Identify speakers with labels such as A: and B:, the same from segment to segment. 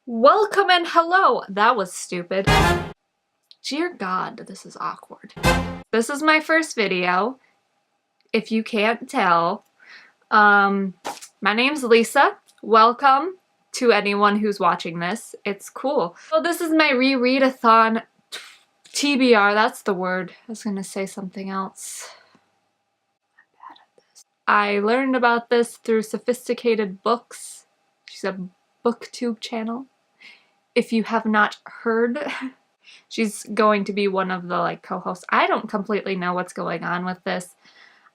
A: Welcome and hello! That was stupid. Dear God, this is awkward. This is my first video, if you can't tell. My name's Lisa. Welcome to anyone who's watching this. It's cool. So this is my Re-Read-A-Thon TBR, that's the word. I was gonna say something else. I'm bad at this. I learned about this through Sophisticated Books. She's a booktube channel. If you have not heard, she's going to be one of the co-hosts. I don't completely know what's going on with this.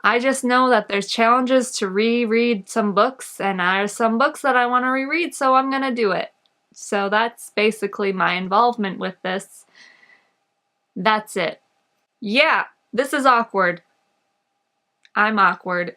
A: I just know that there's challenges to reread some books, and there's some books that I want to reread, so I'm gonna do it. So that's basically my involvement with this. That's it. Yeah, this is awkward. I'm awkward.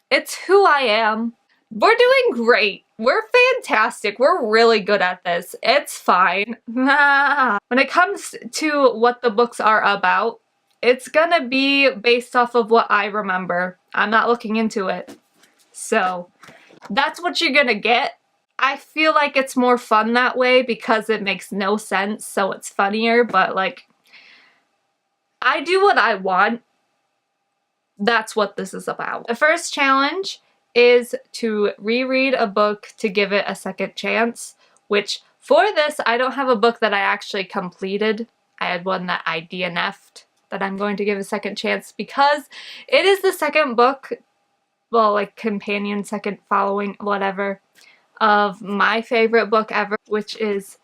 A: It's who I am. We're doing great. We're fantastic. We're really good at this. It's fine. When it comes to what the books are about, it's gonna be based off of what I remember. I'm not looking into it. So, that's what you're gonna get. I feel like it's more fun that way because it makes no sense, so it's funnier, but I do what I want. That's what this is about. The first challenge is to reread a book to give it a second chance, which for this, I don't have a book that I actually completed. I had one that I DNF'd that I'm going to give a second chance because it is the second book, well, companion, second following, whatever, of my favorite book ever, which is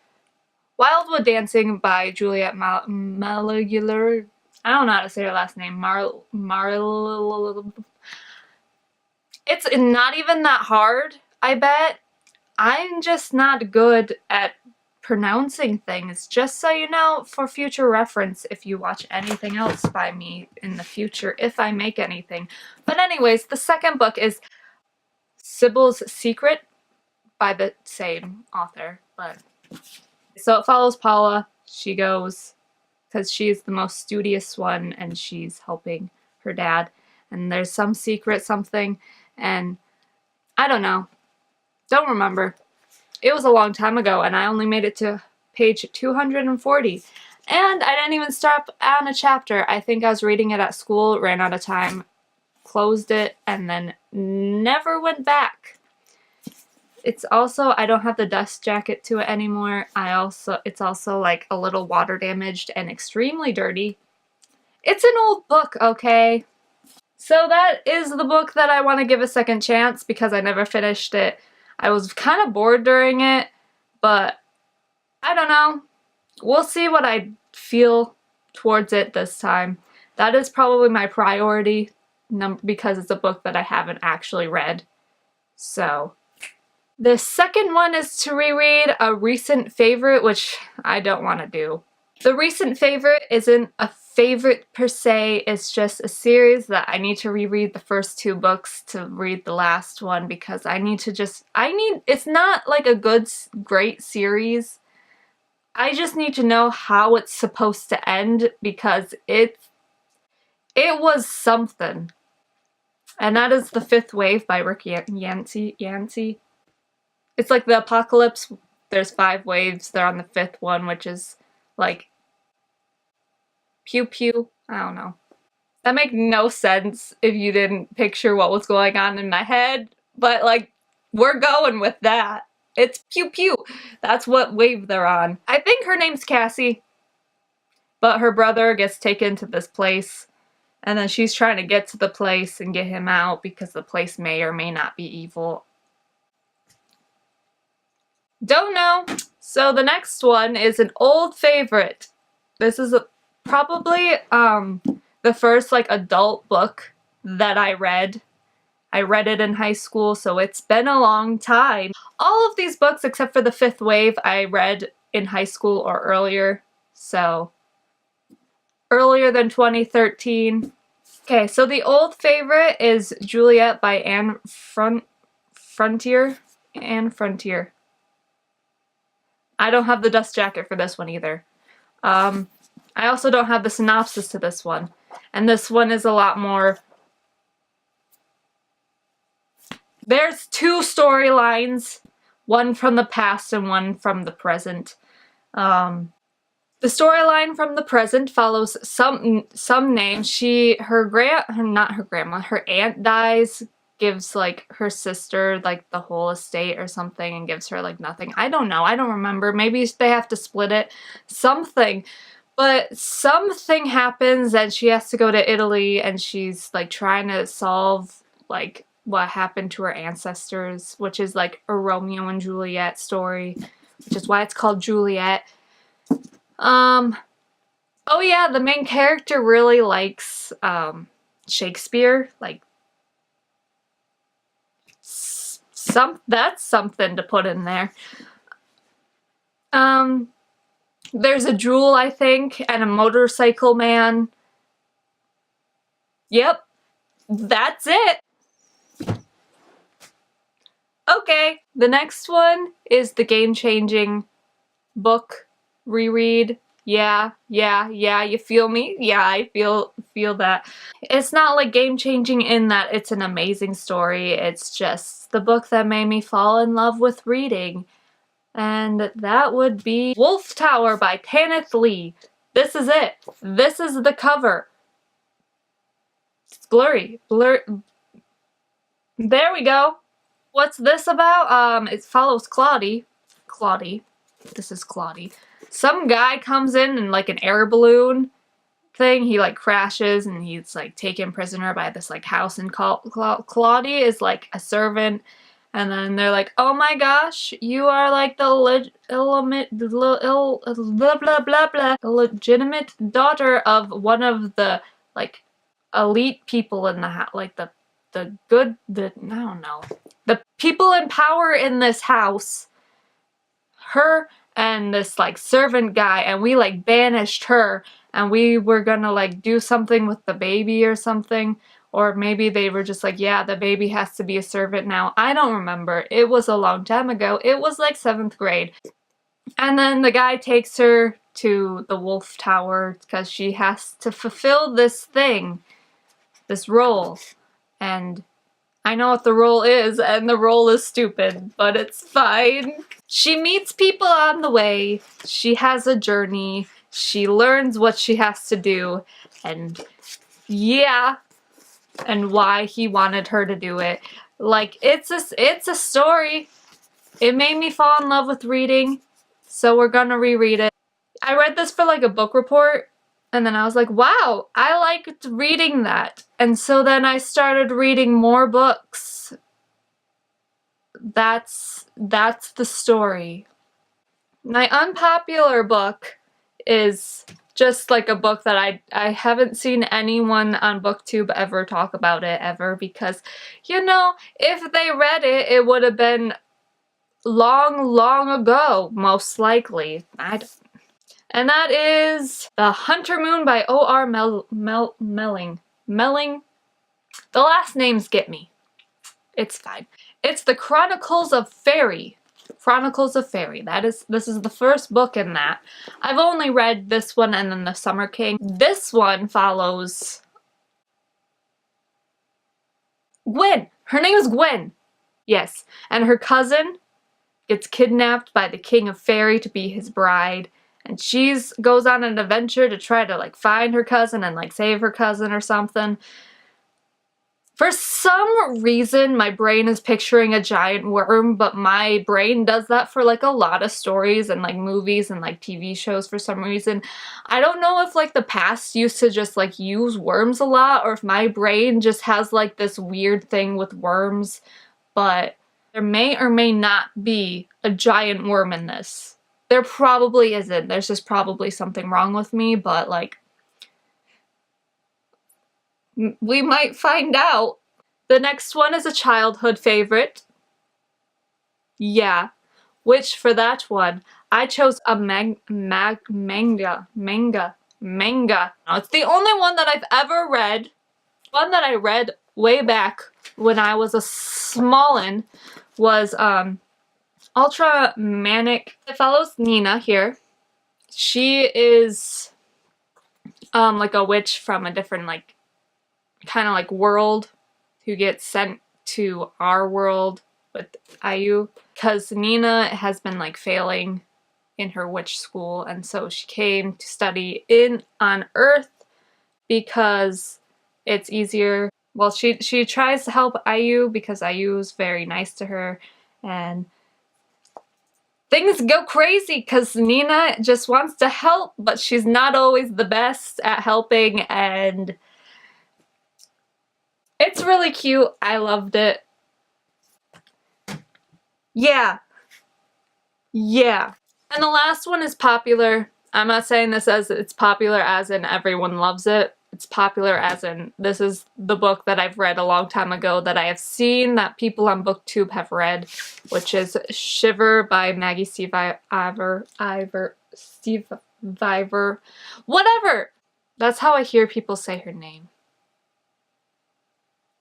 A: Wildwood Dancing by Juliet Malugular. I don't know how to say her last name. It's not even that hard, I bet. I'm just not good at pronouncing things, just so you know, for future reference if you watch anything else by me in the future, if I make anything. But anyways, the second book is Sybil's Secret by the same author. So it follows Paula. She goes, because she's the most studious one, and she's helping her dad. And there's some secret something, and I don't know. Don't remember. It was a long time ago, and I only made it to page 240. And I didn't even stop on a chapter. I think I was reading it at school, ran out of time, closed it, and then never went back. It's also, I don't have the dust jacket to it anymore. It's also a little water damaged and extremely dirty. It's an old book, okay? So that is the book that I want to give a second chance because I never finished it. I was kind of bored during it, but I don't know. We'll see what I feel towards it this time. That is probably my priority because it's a book that I haven't actually read. So, the second one is to reread a recent favorite, which I don't want to do. The recent favorite isn't a favorite per se, it's just a series that I need to reread the first two books to read the last one because it's not a great series. I just need to know how it's supposed to end because it was something. And that is The Fifth Wave by Rick Yancey. It's like the apocalypse, there's 5 waves, they're on the 5th one, which is pew pew. I don't know. That makes no sense if you didn't picture what was going on in my head, but we're going with that. It's pew pew. That's what wave they're on. I think her name's Cassie, but her brother gets taken to this place, and then she's trying to get to the place and get him out because the place may or may not be evil. Don't know. So the next one is an old favorite. This is probably the first adult book that I read. I read it in high school, so it's been a long time. All of these books except for The Fifth Wave I read in high school or earlier, so earlier than 2013. Okay, so the old favorite is Juliet by Anne Frontier. I don't have the dust jacket for this one either. I also don't have the synopsis to this one. And this one is a lot more... There's 2 storylines. one from the past and one from the present. The storyline from the present follows some name. Her aunt dies, gives like her sister like the whole estate or something, and gives her like nothing. I don't know. I don't remember. Maybe they have to split it. Something. But something happens and she has to go to Italy, and she's like trying to solve like what happened to her ancestors, which is like a Romeo and Juliet story, which is why it's called Juliet. Oh yeah, the main character really likes, Shakespeare, like, that's something to put in there. There's a jewel, I think, and a motorcycle man. Yep, that's it! Okay, the next one is the game-changing book, Reread. Yeah, you feel me? Yeah, I feel that. It's not like game-changing in that it's an amazing story, it's just the book that made me fall in love with reading. And that would be Wolf Tower by Kenneth Lee. This is it. This is the cover. It's blurry. There we go. What's this about? It follows Claudie. This is Claudie. Some guy comes in like an air balloon thing. He like crashes and he's like taken prisoner by this like house, and Claudie is like a servant, and then they're like, oh my gosh, you are like the illegitimate daughter of one of the like elite people in the house, like the people in power in this house. Her and this like servant guy, and we like banished her, and we were gonna like do something with the baby or something, or maybe they were just like, yeah, the baby has to be a servant now. I don't remember. It was a long time ago. It was like 7th grade. And then the guy takes her to the Wolf Tower because she has to fulfill this thing, this role. And I know what the role is, and the role is stupid, but it's fine. She meets people on the way, she has a journey, she learns what she has to do, and yeah, and why he wanted her to do it. Like, it's a story. It made me fall in love with reading, so we're gonna reread it. I read this for like a book report, and then I was like, wow, I liked reading that. And so then I started reading more books. That's the story. My unpopular book is just like a book that I haven't seen anyone on BookTube ever talk about it ever, because, you know, if they read it, it would have been long ago, most likely. And that is The Hunter Moon by O.R. Melling. The last names get me. It's fine. It's the Chronicles of Fairy. This is the first book in that. I've only read this one and then The Summer King. This one follows Gwen. Her name is Gwen. Yes. And her cousin gets kidnapped by the King of Fairy to be his bride. And she goes on an adventure to try to like find her cousin and like save her cousin or something. For some reason, my brain is picturing a giant worm, but my brain does that for like a lot of stories and like movies and like TV shows for some reason. I don't know if like the past used to just like use worms a lot, or if my brain just has like this weird thing with worms, but there may or may not be a giant worm in this. There probably isn't. There's just probably something wrong with me, but like, we might find out. The next one is a childhood favorite. Yeah. Which, for that one, I chose a manga. Now, it's the only one that I've ever read. One that I read way back when I was a smallin' was, Ultra Manic. It follows Nina here. She is, like a witch from a different, like, kind of like world, who gets sent to our world with IU, because Nina has been like failing in her witch school, and so she came to study on Earth because it's easier. Well, she tries to help IU because IU is very nice to her, and things go crazy because Nina just wants to help, but she's not always the best at helping, and it's really cute. I loved it. Yeah. Yeah. And the last one is popular. I'm not saying this as it's popular as in everyone loves it. It's popular as in this is the book that I've read a long time ago that I have seen that people on BookTube have read, which is Shiver by Maggie Stiefvater. Whatever! That's how I hear people say her name.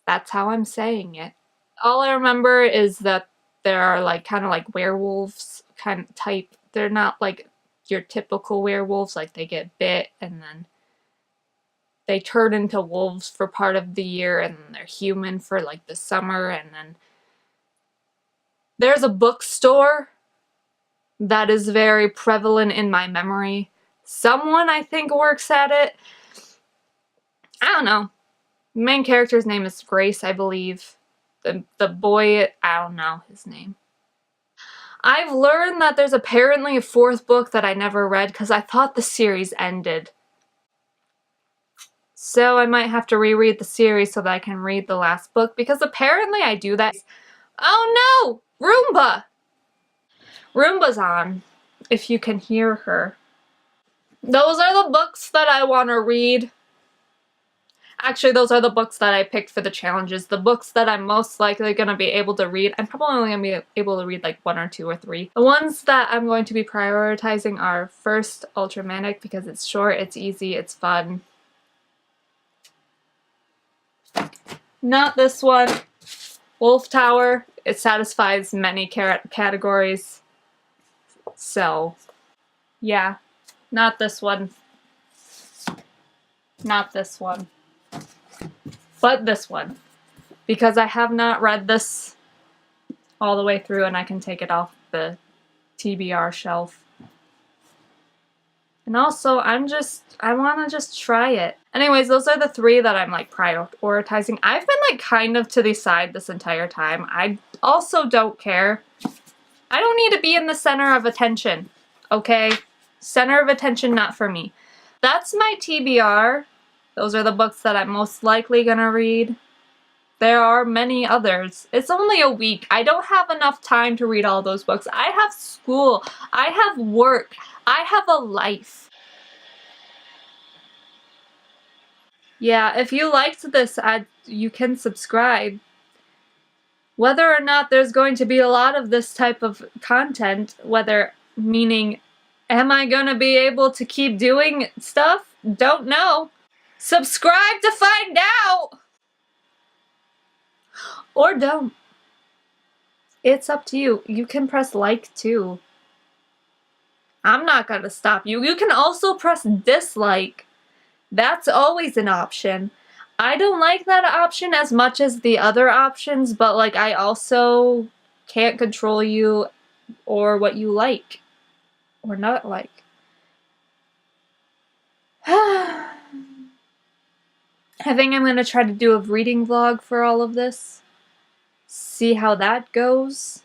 A: That's how I'm saying it. All I remember is that there are like kind of like werewolves kind of type. They're not like your typical werewolves, like they get bit and then they turn into wolves for part of the year and then they're human for like the summer, and then there's a bookstore that is very prevalent in my memory. Someone I think works at it. I don't know. The main character's name is Grace, I believe. The boy, I don't know his name. I've learned that there's apparently a fourth book that I never read because I thought the series ended. So I might have to reread the series so that I can read the last book because apparently I do that. Oh no! Roomba! Roomba's on, if you can hear her. Those are the books that I want to read. Actually, those are the books that I picked for the challenges. The books that I'm most likely going to be able to read. I'm probably only going to be able to read like 1 or 2 or 3. The ones that I'm going to be prioritizing are first Ultramanic because it's short, it's easy, it's fun. Not this one. Wolf Tower. It satisfies many categories. So, yeah. Not this one. Not this one. But this one. Because I have not read this all the way through and I can take it off the TBR shelf. And also, I want to just try it. Anyways, those are the 3 that I'm like prioritizing. I've been like kind of to the side this entire time. I also don't care. I don't need to be in the center of attention, okay? Center of attention, not for me. That's my TBR. Those are the books that I'm most likely gonna read. There are many others. It's only a week. I don't have enough time to read all those books. I have school. I have work. I have a life. Yeah, if you liked this, you can subscribe. Whether or not there's going to be a lot of this type of content, meaning, am I gonna be able to keep doing stuff? Don't know. Subscribe to find out! Or don't. It's up to you. You can press like too. I'm not gonna stop you. You can also press dislike. That's always an option. I don't like that option as much as the other options, but like I also can't control you or what you like or not like. I think I'm gonna try to do a reading vlog for all of this. See how that goes.